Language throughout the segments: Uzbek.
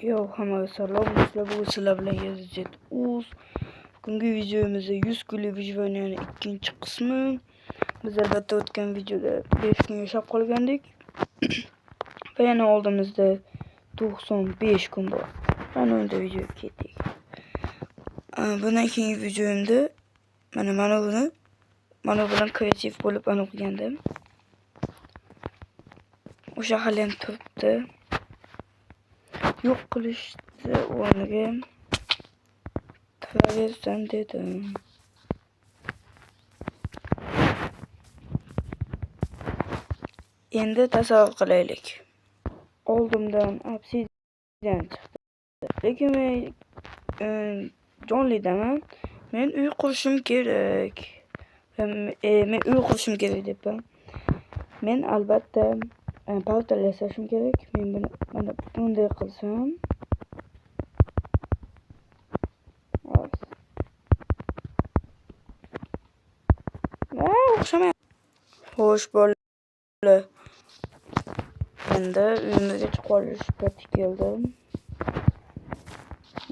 Yo, hammaga salom. Sizlar bugun sizlar bilan YZUZ. Bugungi videomizda 100 kunlik Vijvaniyaning ikkinchi qismi. Biz albatta o'tgan videoda 5 kun yashab qolgandik. Va yana oldimizda 95 kun bor. Mana unda video ketdik. Bundan keyingi videomda mana bilan kreativ bo'lib o'qigandim. O'sha hali ham turibdi. Yo'q qilishdi o'rniga turaversan dedim. Endi tasavvur qilaylik. Oldimdan obsidian chiqdi. Lekin men jonlidaman. Men uy qurishim kerak. Men uy qurishim kerak debman. Men albatta palto yasashim kerak. Men buni mana bunday qilsam. O'xshamayapti. Xo'sh, bola. Endi uyimizga chiqib olish payti keldi.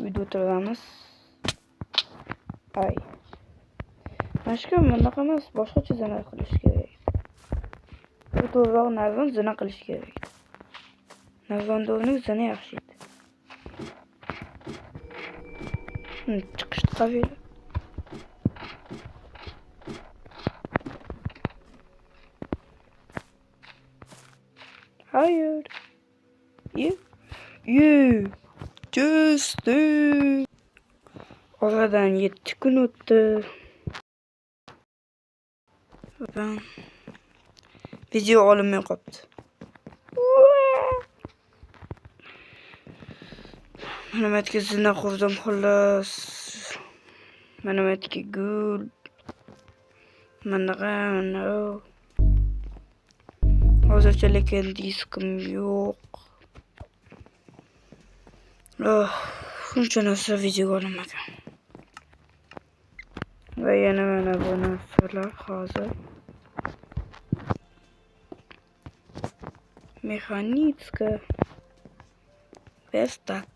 Uyda o'tiramiz. Mashqa bunaqa emas, boshqacha zina qilish kerak. To'g'riroq narvon zina qilish kerak. Narvonda o'rniga zina yaxshi edi. Chiqishdi qabila. Hayır. Küstü. Oradan 7 gün öttü. Ben video olmaya koptu. Manamatga zina qurdim xullas. Manamatga gul. Manaqa. Hozircha lekin diskim yo'q. Shuncha narsa video olmagan. Va yana mana bu narsalar hozir. Mexanitska. Bestak.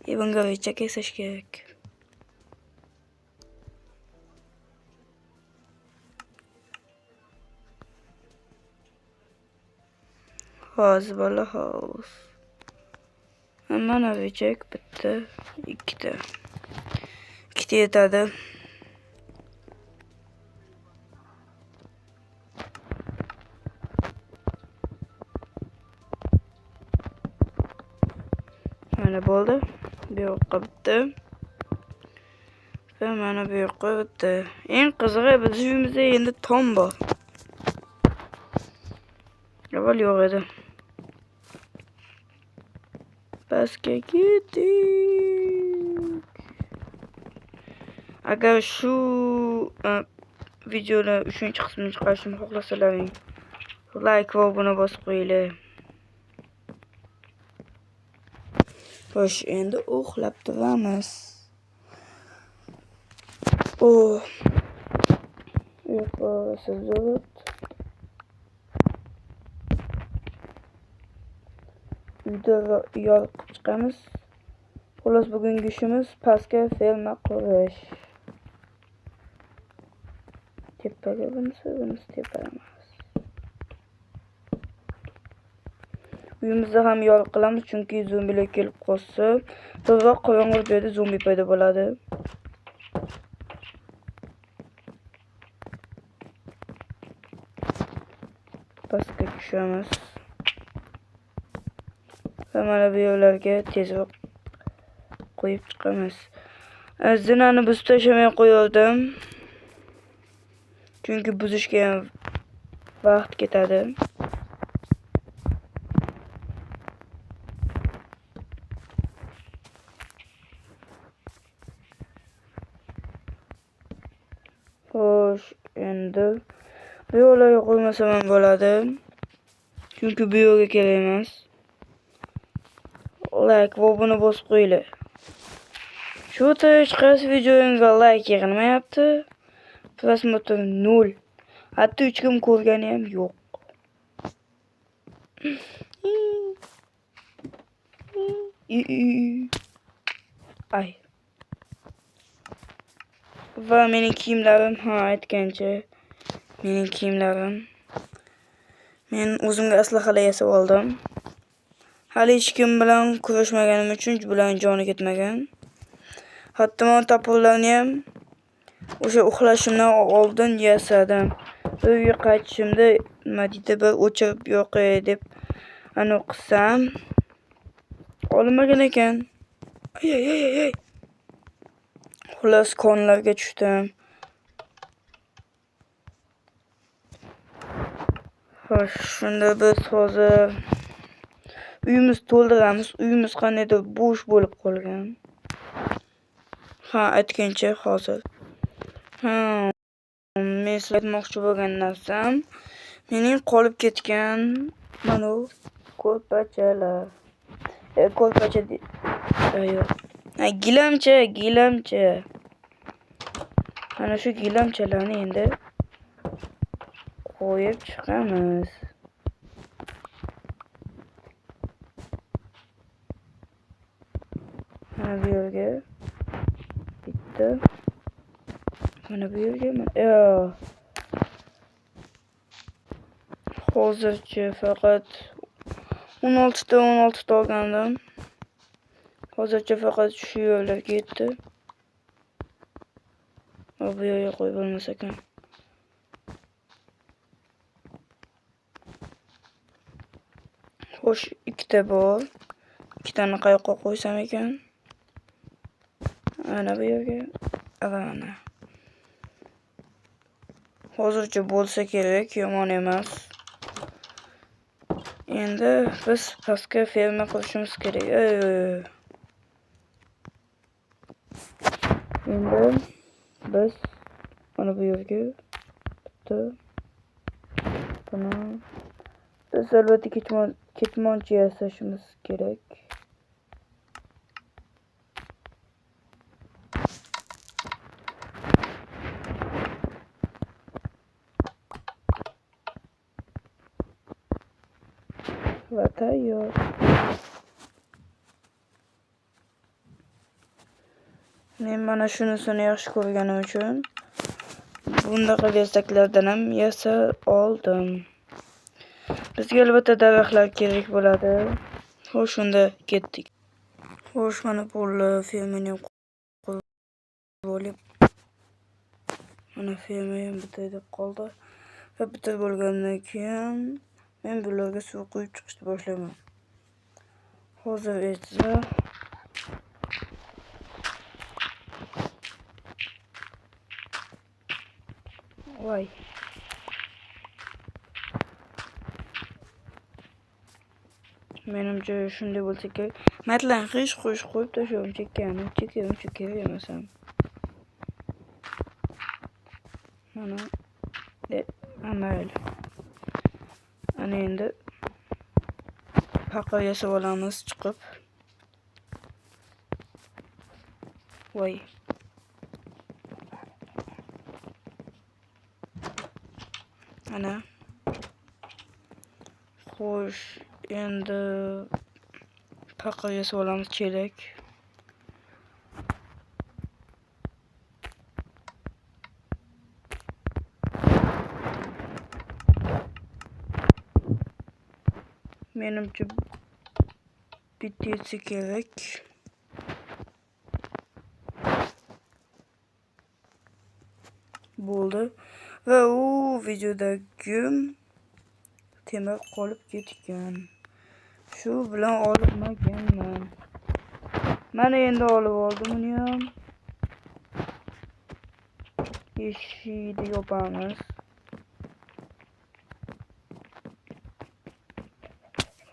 Bunga recha kesish kerak. Hozir bola hoz. Mana rechak bitta, ikkita. Ikkita yetadi. Mana bo'ldi. Bu yoqqa bitta. Va mana bu yoqqa bitta. Eng qizig'i biz uyimizda endi tom bor. Avval yo'q edi. Pastga ketdik. Agar shu videoda 3-qismini chiqarishni xohlasalaring, like va obuna bosib qo'yinglar. Xo'sh, endi uxlab turamiz. Uyqusiz bo'lib. Uyda yo'qib chiqamiz. Xullas bugungi ishimiz pastga ferma qurish. Tepaga bunisi tepa emas. Uyimizda ham yo'q qilamiz chunki zombilar kelib qolsa, to'g'ri qorong'u joyda zombi paydo bo'ladi. Pastga tushamiz. Va mana bu yo'llarga tezroq qo'yib chiqamiz. Zinani buzib tashamay qo'yardim. Chunki buzishga ham vaqt ketadi. Xo'sh, endi bu yo'llarga qo'ymasam ham bo'ladi. Chunki bu yo'lga kerak emas. Like va buni bosib qo'yinglar. Shu hech qaysi videomga like yig'ilmayapti. Prosmotr 0. Hatto 3 kim ko'rgani ham yo'q. Ay. Va mening kiyimlarim, aytgancha. Mening kiyimlarim. Men o'zimga aslahalar yasab oldim. Hali hech kim bilan kurashmaganim uchun bular joni ketmagan. Hatto topurlarni ham o'sha uxlashimdan oldin yasadim. Uyga qaytishimda nima deydi, bir o'chirib yo'qay deb ana qilsam olmagan ekan. Ay. Xullas konlarga tushdim. Xo'sh, shunda biz hozir uyimiz to'ldiramiz. Uyimiz qandaydir bo'sh bo'lib qolgan. Aytgancha hozir. Men sizga aytmoqchi bo'lgan narsam, mening qolib ketgan mana ko'rpachalar. Ko'rpacha yo'q. Gilamcha. Mana shu gilamchalarni endi qo'yib chiqamiz. Mana bu yerga bitta. Mana bu yerga hozircha faqat 16 ta olgandim. Hozircha faqat shu yo'llarga yetdi. Bu yerga qo'yib bo'lmas ekan. Xo'sh, ikkita bor. Ikkitani qayoqqa qo'ysam ekan? Ana bu yerga. Ana. Hozircha bo'lsa kerak, yomon emas. Endi biz pastga ferma qurishimiz kerak. Endi biz mana bu yerga bitta biz albatta ketmonchi yasashimiz kerak. Va tayyor. Men mana shunisini yaxshi ko'rganim uchun bundaqa versaklardan ham yasa oldim. Bizga albatta daraxtlar kerak bo'ladi. Xo'sh, unda ketdik. Xo'sh, mana bo'ldi, fermani ham qurib mana ferma ham bitta qoldi. Va bitta bo'lgandan keyin men bularga suv quyib chiqishni boshlayman. Hozir esa voy. Menimcha shunday bo'lsa kerak. Matlan g'ish qo'yib tashlab chekkamasam. Mana mayli. Ana endi paqa yasab olamiz chiqib. Voy. Ana. Xo'sh, endi paqa yasab olamiz chelak. Menimcha bittasi kerak. Bo'ldi. Va u videodagi temir qolib ketgan. Shu bilan olmaganman. Mana endi olib oldim uni ham. Eshikni yopamiz.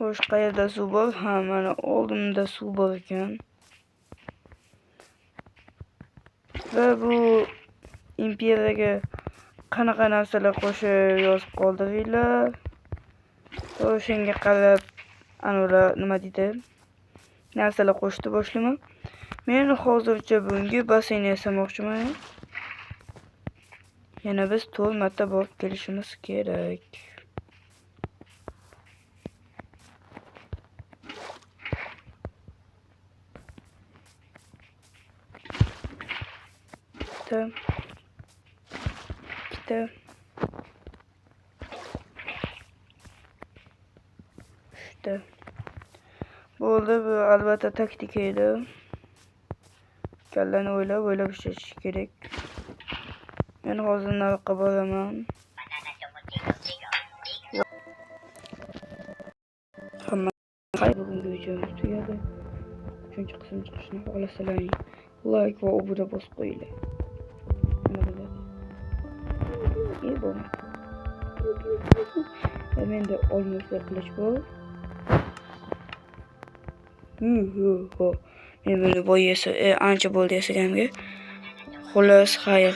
Xo'sh, qayerda suv bor? Mana oldimda suv bor ekan. Va bu imperiyaga qanaqa narsalar qo'shib yozib qoldiringlar. O'shanga qarab ular nima deydi? Narsalar qo'shdi boshlayman. Men hozircha bunga basseyn yasamoqchiman. Yana biz 4 marta borib kelishimiz kerak. ikkita. Uchta. Bo'ldi, bu albatta taktika edi. Kallani o'ylab ishlash kerak. Men hozir nariyoqqa boraman. Bugungi videomiz tugadi. 3-qism chiqishini xohlasalaring like va obuna bosib qo'yinglar. Mana bular. Bo'lmadi. Menda olmosda qilish bor. Men buni boy ancha bo'ldi yasaganimga. Xullas, xayr.